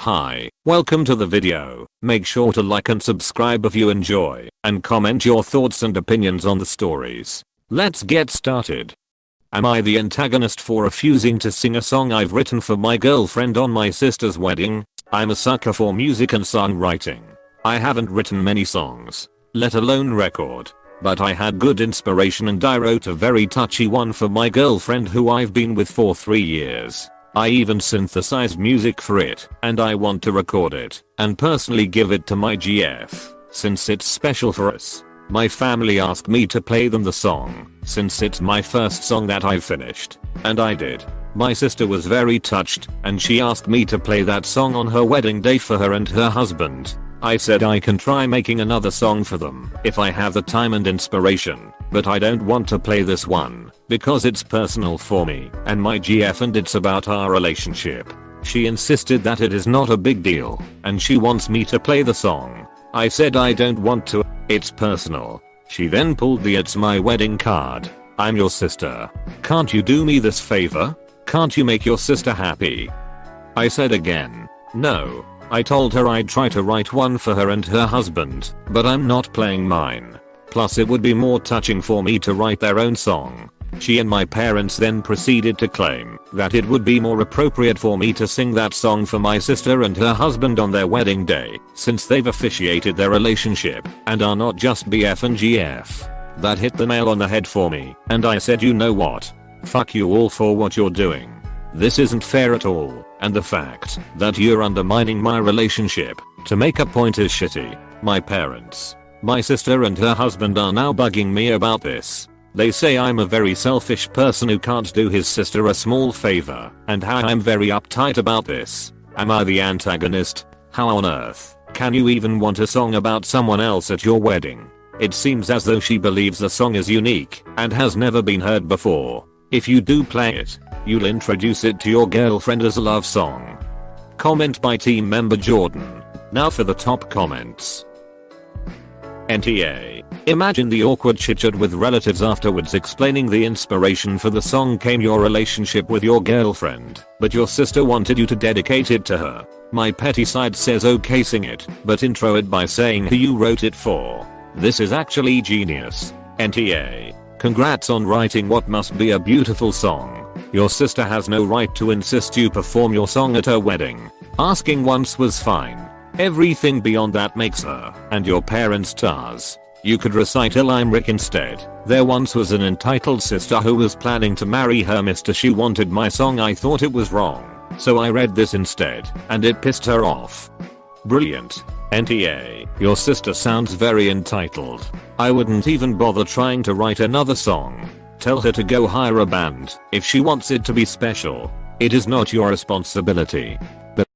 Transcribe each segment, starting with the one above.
Hi, welcome to the video. Make sure to like and subscribe if you enjoy, and comment your thoughts and opinions on the stories. Let's get started. Am I the antagonist for refusing to sing a song I've written for my girlfriend on my sister's wedding? I'm a sucker for music and songwriting. I haven't written many songs, let alone record, but I had good inspiration and I wrote a very touchy one for my girlfriend who I've been with for 3 years. I even synthesized music for it, and I want to record it and personally give it to my GF, since it's special for us. My family asked me to play them the song, since it's my first song that I've finished, and I did. My sister was very touched, and she asked me to play that song on her wedding day for her and her husband. I said I can try making another song for them if I have the time and inspiration, but I don't want to play this one because it's personal for me and my GF and it's about our relationship. She insisted that it is not a big deal and she wants me to play the song. I said I don't want to, it's personal. She then pulled the "It's my wedding" card. I'm your sister. Can't you do me this favor? Can't you make your sister happy? I said again, no. I told her I'd try to write one for her and her husband, but I'm not playing mine. Plus it would be more touching for me to write their own song. She and my parents then proceeded to claim that it would be more appropriate for me to sing that song for my sister and her husband on their wedding day, since they've officiated their relationship and are not just BF and GF. That hit the nail on the head for me, and I said, you know what? Fuck you all for what you're doing. This isn't fair at all, and the fact that you're undermining my relationship to make a point is shitty. My parents, my sister and her husband are now bugging me about this. They say I'm a very selfish person who can't do his sister a small favor, and how I'm very uptight about this. Am I the antagonist? How on earth can you even want a song about someone else at your wedding? It seems as though she believes the song is unique and has never been heard before. If you do play it, you'll introduce it to your girlfriend as a love song. Comment by team member Jordan. Now for the top comments. NTA. Imagine the awkward chit-chat with relatives afterwards explaining the inspiration for the song came your relationship with your girlfriend, but your sister wanted you to dedicate it to her. My petty side says okay, sing it, but intro it by saying who you wrote it for. This is actually genius. NTA. Congrats on writing what must be a beautiful song. Your sister has no right to insist you perform your song at her wedding. Asking once was fine. Everything beyond that makes her and your parents stars. You could recite a limerick instead. There once was an entitled sister who was planning to marry her mister. She wanted my song. I thought it was wrong, so I read this instead, and it pissed her off. Brilliant. NTA. Your sister sounds very entitled. I wouldn't even bother trying to write another song. Tell her to go hire a band if she wants it to be special. It is not your responsibility. But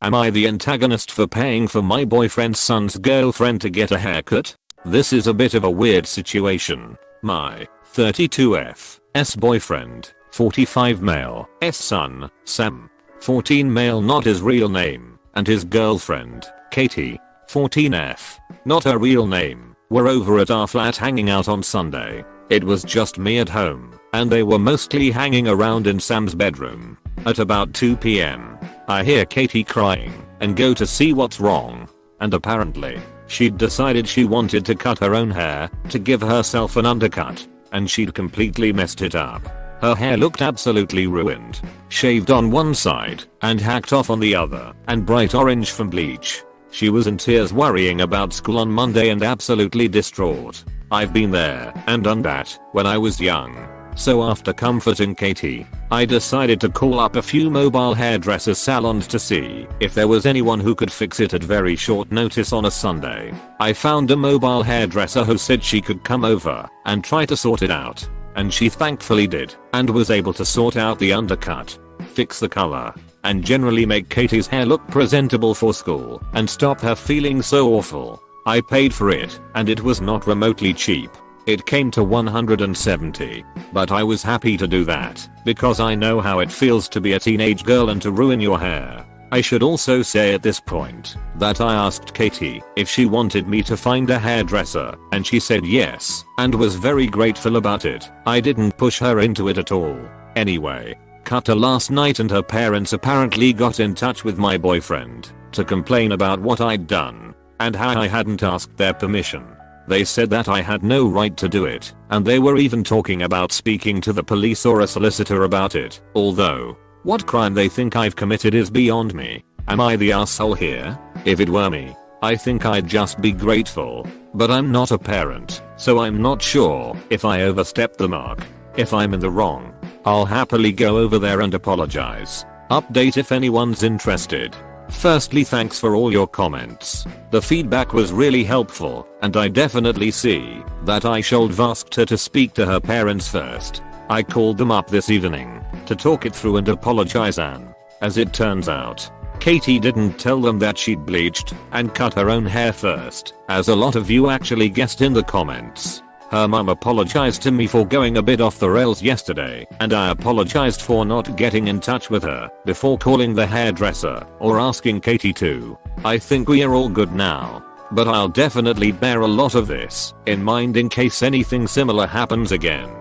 am I the antagonist for paying for my boyfriend's son's girlfriend to get a haircut? This is a bit of a weird situation. My 32F's boyfriend, 45 male, son, Sam, 14 male, not his real name, and his girlfriend, Katie, 14F, not her real name, were over at our flat hanging out on Sunday. It was just me at home, and they were mostly hanging around in Sam's bedroom. At about 2 p.m, I hear Katie crying and go to see what's wrong. And apparently, she'd decided she wanted to cut her own hair to give herself an undercut, and she'd completely messed it up. Her hair looked absolutely ruined, shaved on one side and hacked off on the other, and bright orange from bleach. She was in tears worrying about school on Monday and absolutely distraught. I've been there and done that when I was young. So after comforting Katie, I decided to call up a few mobile hairdresser salons to see if there was anyone who could fix it at very short notice on a Sunday. I found a mobile hairdresser who said she could come over and try to sort it out. And she thankfully did, and was able to sort out the undercut, fix the color, and generally make Katie's hair look presentable for school and stop her feeling so awful. I paid for it, and it was not remotely cheap. It came to $170, but I was happy to do that because I know how it feels to be a teenage girl and to ruin your hair. I should also say at this point that I asked Katie if she wanted me to find a hairdresser, and she said yes and was very grateful about it. I didn't push her into it at all. Anyway, Cut to last night and her parents apparently got in touch with my boyfriend to complain about what I'd done and how I hadn't asked their permission. They said that I had no right to do it, and they were even talking about speaking to the police or a solicitor about it, although what crime they think I've committed is beyond me. Am I the asshole here? If it were me, I think I'd just be grateful, but I'm not a parent, so I'm not sure if I overstepped the mark. If I'm in the wrong, I'll happily go over there and apologize. Update if anyone's interested. Firstly, thanks for all your comments. The feedback was really helpful, and I definitely see that I should have asked her to speak to her parents first. I called them up this evening to talk it through and apologize, and as it turns out, Katie didn't tell them that she'd bleached and cut her own hair first, as a lot of you actually guessed in the comments. Her mum apologized to me for going a bit off the rails yesterday, and I apologized for not getting in touch with her before calling the hairdresser or asking Katie to. I think we are all good now, but I'll definitely bear a lot of this in mind in case anything similar happens again.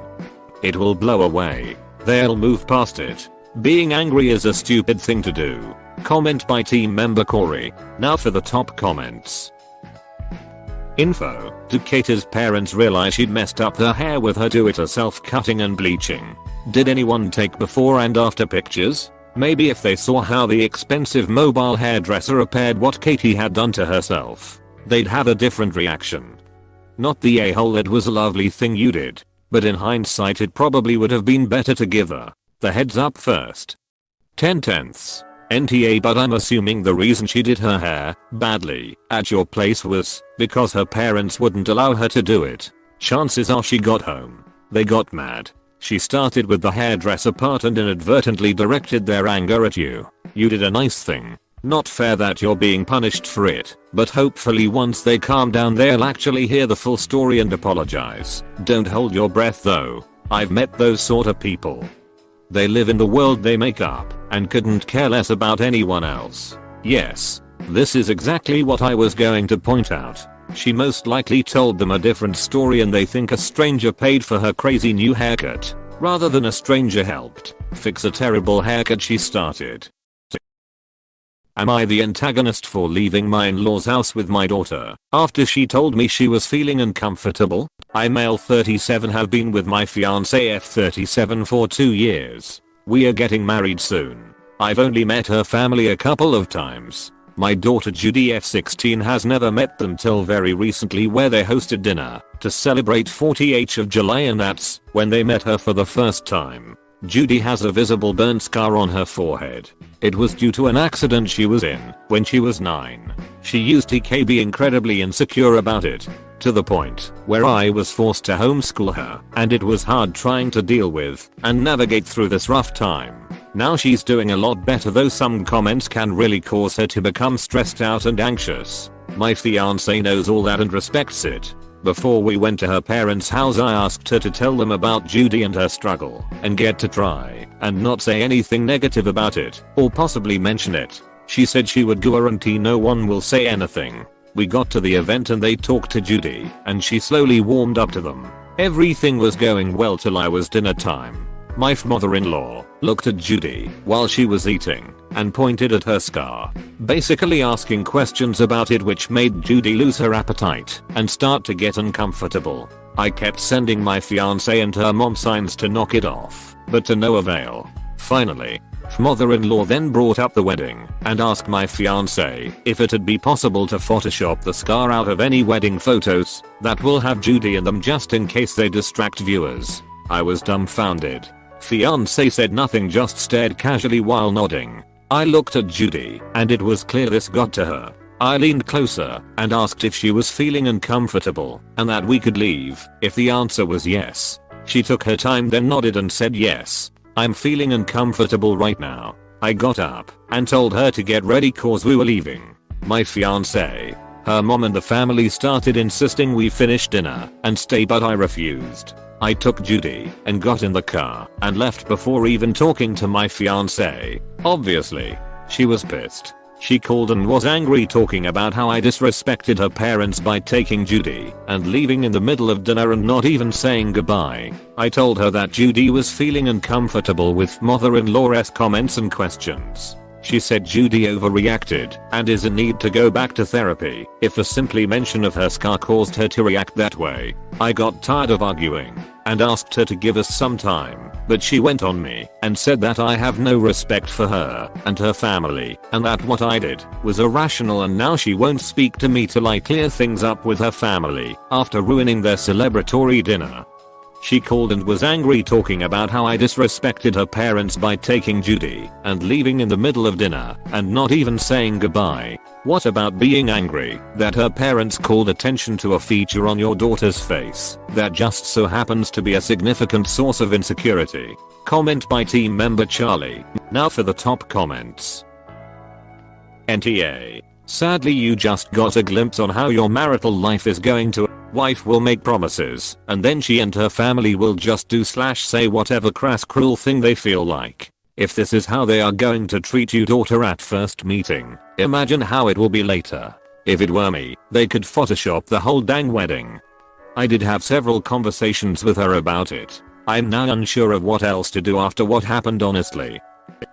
It will blow away. They'll move past it. Being angry is a stupid thing to do. Comment by team member Corey. Now for the top comments. Info. Did Katie's parents realize she'd messed up her hair with her do-it-yourself cutting and bleaching? Did anyone take before and after pictures? Maybe if they saw how the expensive mobile hairdresser repaired what Katie had done to herself, they'd have a different reaction. Not the a-hole, it was a lovely thing you did, but in hindsight it probably would have been better to give her the heads up first. 10/10. NTA, but I'm assuming the reason she did her hair badly at your place was because her parents wouldn't allow her to do it. Chances are she got home, they got mad. She started with the hairdresser part and inadvertently directed their anger at you. You did a nice thing. Not fair that you're being punished for it, but hopefully once they calm down they'll actually hear the full story and apologize. Don't hold your breath though. I've met those sort of people. They live in the world they make up and couldn't care less about anyone else. Yes, this is exactly what I was going to point out. She most likely told them a different story and they think a stranger paid for her crazy new haircut, rather than a stranger helped fix a terrible haircut she started. Am I the antagonist for leaving my in-laws house with my daughter after she told me she was feeling uncomfortable? I, male 37, have been with my fiance F37 for 2 years. We are getting married soon. I've only met her family a couple of times. My daughter Judy F16 has never met them till very recently, where they hosted dinner to celebrate 40th of July, and that's when they met her for the first time. Judy has a visible burn scar on her forehead. It was due to an accident she was in when she was 9. She used to be incredibly insecure about it, to the point where I was forced to homeschool her, and it was hard trying to deal with and navigate through this rough time. Now she's doing a lot better, though some comments can really cause her to become stressed out and anxious. My fiance knows all that and respects it. Before we went to her parents' house I asked her to tell them about Judy and her struggle and get to try and not say anything negative about it or possibly mention it. She said she would guarantee no one will say anything. We got to the event and they talked to Judy and she slowly warmed up to them. Everything was going well till I was dinner time. My mother-in-law looked at Judy while she was eating and pointed at her scar, basically asking questions about it, which made Judy lose her appetite and start to get uncomfortable. I kept sending my fiance and her mom signs to knock it off, but to no avail. Finally, mother-in-law then brought up the wedding and asked my fiance if it would be possible to photoshop the scar out of any wedding photos that will have Judy in them, just in case they distract viewers. I was dumbfounded. Fiance said nothing, just stared casually while nodding. I looked at Judy and it was clear this got to her. I leaned closer and asked if she was feeling uncomfortable and that we could leave if the answer was yes. She took her time, then nodded and said yes. I'm feeling uncomfortable right now. I got up and told her to get ready cause we were leaving. My fiance, her mom and the family started insisting we finish dinner and stay, but I refused. I took Judy and got in the car and left before even talking to my fiance. Obviously, she was pissed. She called and was angry, talking about how I disrespected her parents by taking Judy and leaving in the middle of dinner and not even saying goodbye. I told her that Judy was feeling uncomfortable with mother-in-law's comments and questions. She said Judy overreacted and is in need to go back to therapy if a simply mention of her scar caused her to react that way. I got tired of arguing and asked her to give us some time, but she went on me and said that I have no respect for her and her family and that what I did was irrational, and now she won't speak to me till I clear things up with her family after ruining their celebratory dinner. She called and was angry, talking about how I disrespected her parents by taking Judy and leaving in the middle of dinner and not even saying goodbye. What about being angry that her parents called attention to a feature on your daughter's face that just so happens to be a significant source of insecurity? Comment by team member Charlie. Now for the top comments. NTA. Sadly, you just got a glimpse on how your marital life is going to. Wife will make promises and then she and her family will just do/say whatever crass cruel thing they feel like. If this is how they are going to treat you daughter at first meeting, imagine how it will be later. If it were me, they could Photoshop the whole dang wedding. I did have several conversations with her about it. I'm now unsure of what else to do after what happened, honestly.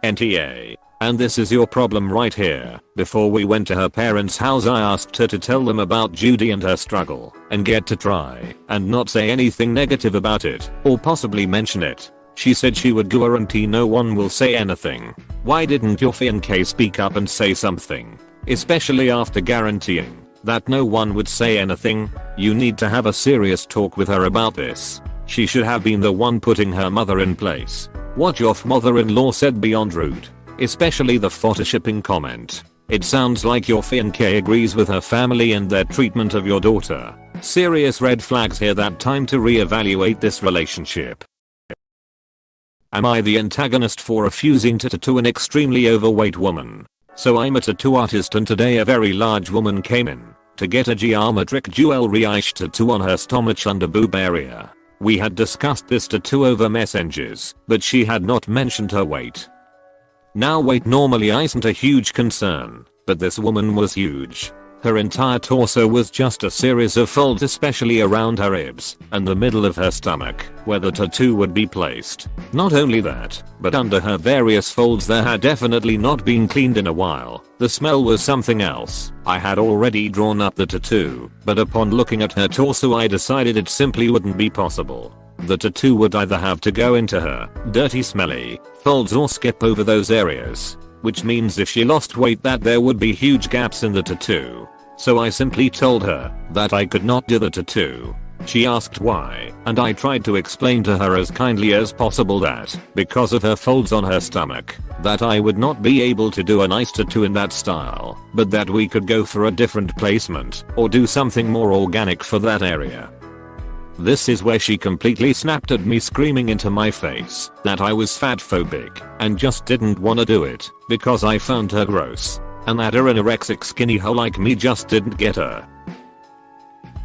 NTA. And this is your problem right here. Before we went to her parents' house, I asked her to tell them about Judy and her struggle and get to try and not say anything negative about it or possibly mention it. She said she would guarantee no one will say anything. Why didn't your fiancé speak up and say something? Especially after guaranteeing that no one would say anything. You need to have a serious talk with her about this. She should have been the one putting her mother in place. What your mother-in-law said beyond rude. Especially the photoshopping comment. It sounds like your fiancé agrees with her family and their treatment of your daughter. Serious red flags here. That time to reevaluate this relationship. Am I the antagonist for refusing to tattoo an extremely overweight woman? So I'm a tattoo artist and today a very large woman came in to get a geometric jewelry-ish tattoo on her stomach under boob area. We had discussed this tattoo over messengers, but she had not mentioned her weight. Now weight normally isn't a huge concern, but this woman was huge. Her entire torso was just a series of folds, especially around her ribs and the middle of her stomach, where the tattoo would be placed. Not only that, but under her various folds there had definitely not been cleaned in a while. The smell was something else. I had already drawn up the tattoo, but upon looking at her torso I decided it simply wouldn't be possible. The tattoo would either have to go into her dirty, smelly folds or skip over those areas, which means if she lost weight that there would be huge gaps in the tattoo. So I simply told her that I could not do the tattoo. She asked why, and I tried to explain to her as kindly as possible that because of her folds on her stomach, that I would not be able to do a nice tattoo in that style, but that we could go for a different placement or do something more organic for that area. This is where she completely snapped at me, screaming into my face that I was fat phobic and just didn't want to do it because I found her gross and that her anorexic skinny hoe like me just didn't get her.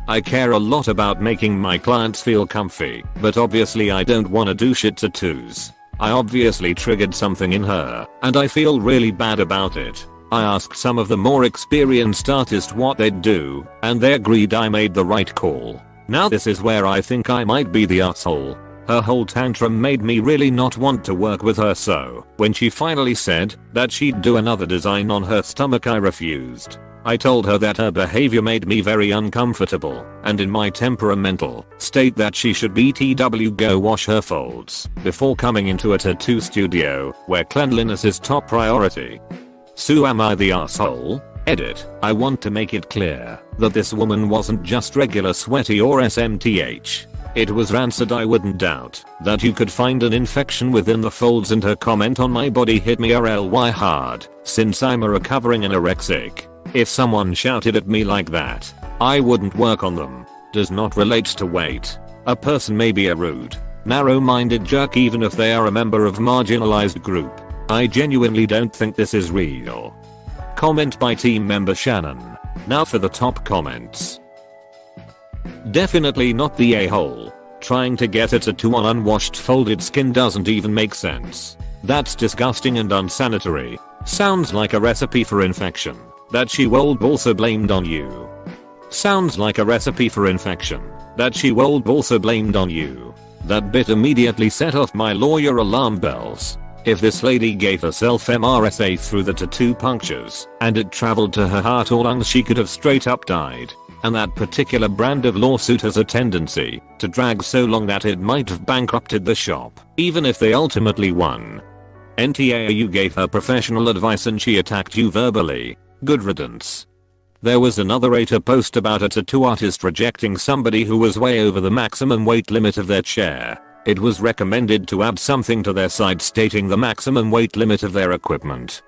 I care a lot about making my clients feel comfy, but obviously I don't want to do shit tattoos. I obviously triggered something in her and I feel really bad about it. I asked some of the more experienced artists what they'd do and they agreed I made the right call. Now this is where I think I might be the asshole. Her whole tantrum made me really not want to work with her, so when she finally said that she'd do another design on her stomach I refused. I told her that her behavior made me very uncomfortable and in my temperamental state that she should BTW go wash her folds before coming into a tattoo studio where cleanliness is top priority. So am I the asshole? Edit. I want to make it clear that this woman wasn't just regular sweaty or SMTH. It was rancid. I wouldn't doubt that you could find an infection within the folds, and her comment on my body hit me RLY hard since I'm a recovering anorexic. If someone shouted at me like that, I wouldn't work on them. Does not relate to weight. A person may be a rude, narrow-minded jerk even if they are a member of marginalized group. I genuinely don't think this is real. Comment by team member Shannon. Now for the top comments. Definitely not the a-hole. Trying to get a tattoo on unwashed folded skin doesn't even make sense. That's disgusting and unsanitary. Sounds like a recipe for infection that she would also blamed on you. Sounds like a recipe for infection that she would also blamed on you. That bit immediately set off my lawyer alarm bells. If this lady gave herself MRSA through the tattoo punctures and it traveled to her heart or lungs, she could have straight up died. And that particular brand of lawsuit has a tendency to drag so long that it might have bankrupted the shop, even if they ultimately won. NTA, you gave her professional advice and she attacked you verbally. Good riddance. There was another AITA post about a tattoo artist rejecting somebody who was way over the maximum weight limit of their chair. It was recommended to add something to their site stating the maximum weight limit of their equipment.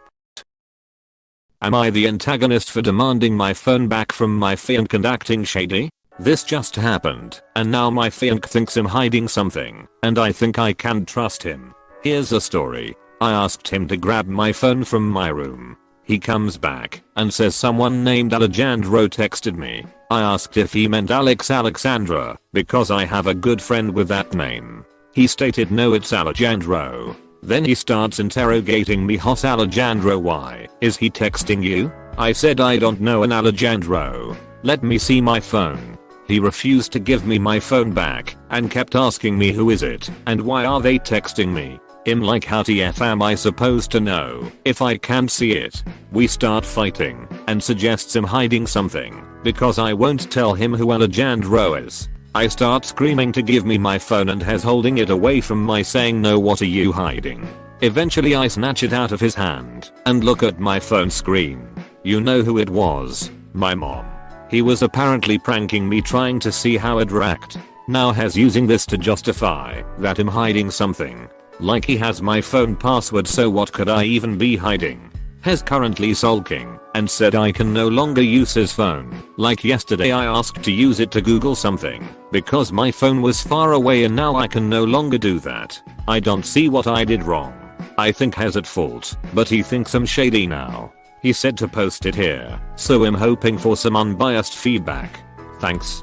Am I the antagonist for demanding my phone back from my fiancé and acting shady? This just happened, and now my fiancé thinks I'm hiding something, and I think I can't trust him. Here's a story. I asked him to grab my phone from my room. He comes back and says someone named Alejandro texted me. I asked if he meant Alexandra, because I have a good friend with that name. He stated no, it's Alejandro. Then he starts interrogating me. Hot Alejandro, why is he texting you? I said I don't know an Alejandro. Let me see my phone. He refused to give me my phone back and kept asking me who is it and why are they texting me. I'm like, how TF am I supposed to know if I can't see it? We start fighting and suggests him hiding something because I won't tell him who Alejandro is. I start screaming to give me my phone and he's holding it away from my, saying no, what are you hiding? Eventually I snatch it out of his hand and look at my phone screen. You know who it was? My mom. He was apparently pranking me, trying to see how I'd react. Now he's using this to justify that I'm hiding something. Like he has my phone password, so what could I even be hiding? He's currently sulking and said I can no longer use his phone. Like yesterday I asked to use it to Google something because my phone was far away and now I can no longer do that. I don't see what I did wrong. I think he's at fault, but he thinks I'm shady now. He said to post it here, so I'm hoping for some unbiased feedback. Thanks.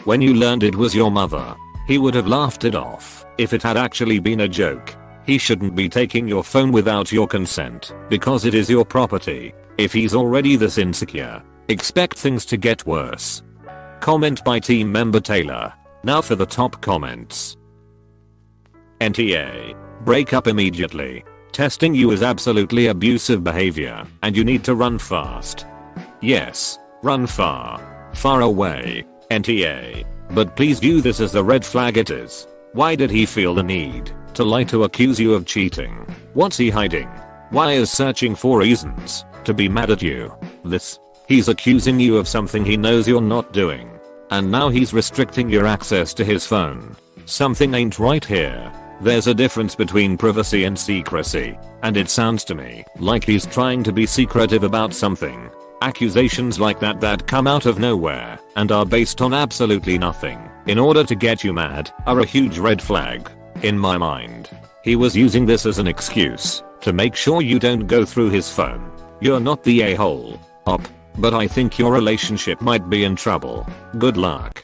When you learned it was your mother, he would have laughed it off if it had actually been a joke. He shouldn't be taking your phone without your consent because it is your property. If he's already this insecure, expect things to get worse. Comment by team member Taylor. Now for the top comments. NTA. Break up immediately. Testing you is absolutely abusive behavior and you need to run fast. Yes, run far. Far away. NTA. But please view this as the red flag it is. Why did he feel the need to lie to accuse you of cheating? What's he hiding? Why is searching for reasons to be mad at you? He's accusing you of something he knows you're not doing. And now he's restricting your access to his phone. Something ain't right here. There's a difference between privacy and secrecy, and it sounds to me like he's trying to be secretive about something. Accusations like that come out of nowhere and are based on absolutely nothing in order to get you mad are a huge red flag. In my mind, he was using this as an excuse to make sure you don't go through his phone. You're not the a-hole, but I think your relationship might be in trouble. Good luck.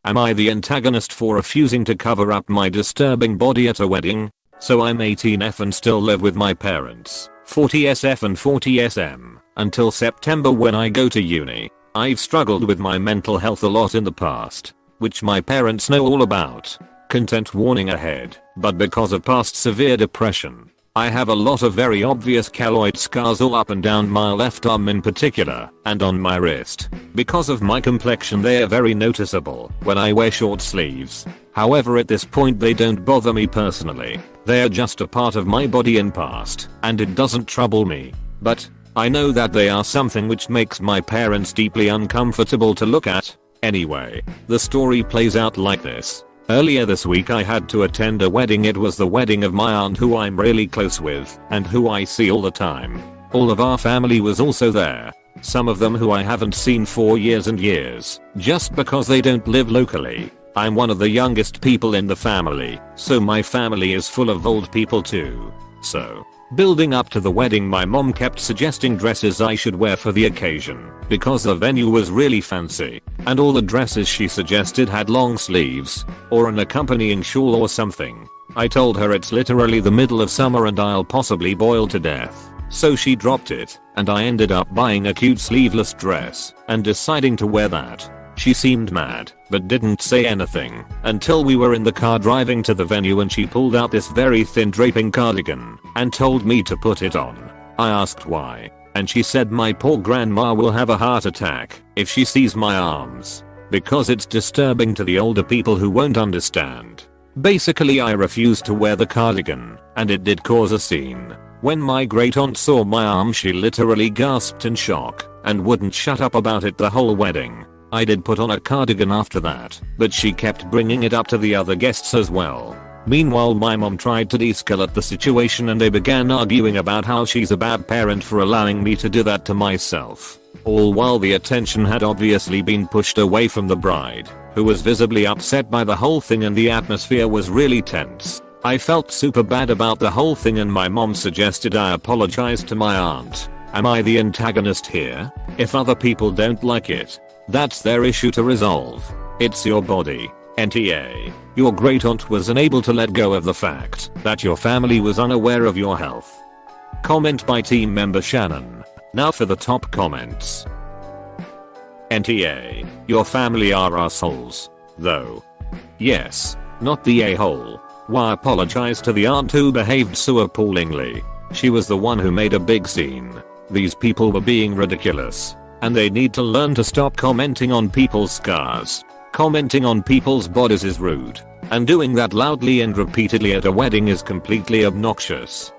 Am I the antagonist for refusing to cover up my disturbing body at a wedding? So I'm 18F and still live with my parents, 40SF and 40SM, until September when I go to uni. I've struggled with my mental health a lot in the past, which my parents know all about. Content warning ahead, but because of past severe depression, I have a lot of very obvious keloid scars all up and down my left arm in particular, and on my wrist. Because of my complexion they are very noticeable when I wear short sleeves. However, at this point they don't bother me personally. They are just a part of my body in past, and it doesn't trouble me. But I know that they are something which makes my parents deeply uncomfortable to look at. Anyway, the story plays out like this. Earlier this week I had to attend a wedding. It was the wedding of my aunt who I'm really close with and who I see all the time. All of our family was also there. Some of them who I haven't seen for years and years, just because they don't live locally. I'm one of the youngest people in the family, so my family is full of old people too. So, building up to the wedding my mom kept suggesting dresses I should wear for the occasion because the venue was really fancy and all the dresses she suggested had long sleeves or an accompanying shawl or something. I told her it's literally the middle of summer and I'll possibly boil to death. So she dropped it, and I ended up buying a cute sleeveless dress and deciding to wear that. She seemed mad, but didn't say anything until we were in the car driving to the venue and she pulled out this very thin draping cardigan and told me to put it on. I asked why, and she said my poor grandma will have a heart attack if she sees my arms, because it's disturbing to the older people who won't understand. Basically I refused to wear the cardigan, and it did cause a scene. When my great aunt saw my arm she literally gasped in shock and wouldn't shut up about it the whole wedding. I did put on a cardigan after that, but she kept bringing it up to the other guests as well. Meanwhile my mom tried to de-escalate the situation and they began arguing about how she's a bad parent for allowing me to do that to myself. All while the attention had obviously been pushed away from the bride, who was visibly upset by the whole thing, and the atmosphere was really tense. I felt super bad about the whole thing and my mom suggested I apologize to my aunt. Am I the antagonist here? If other people don't like it, that's their issue to resolve. It's your body. NTA. Your great aunt was unable to let go of the fact that your family was unaware of your health. Comment by team member Shannon. Now for the top comments. NTA. Your family are assholes. Though. Yes. Not the a-hole. Why apologize to the aunt who behaved so appallingly? She was the one who made a big scene. These people were being ridiculous. And they need to learn to stop commenting on people's scars. Commenting on people's bodies is rude. And doing that loudly and repeatedly at a wedding is completely obnoxious.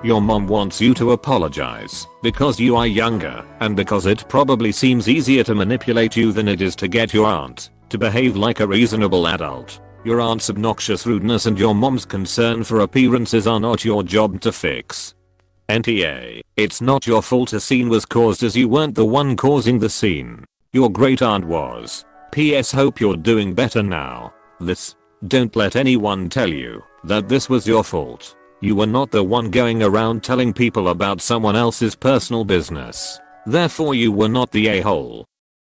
Your mom wants you to apologize because you are younger and because it probably seems easier to manipulate you than it is to get your aunt to behave like a reasonable adult. Your aunt's obnoxious rudeness and your mom's concern for appearances are not your job to fix. NTA. It's not your fault a scene was caused as you weren't the one causing the scene. Your great aunt was. PS hope you're doing better now. Don't let anyone tell you that this was your fault. You were not the one going around telling people about someone else's personal business. Therefore you were not the a-hole.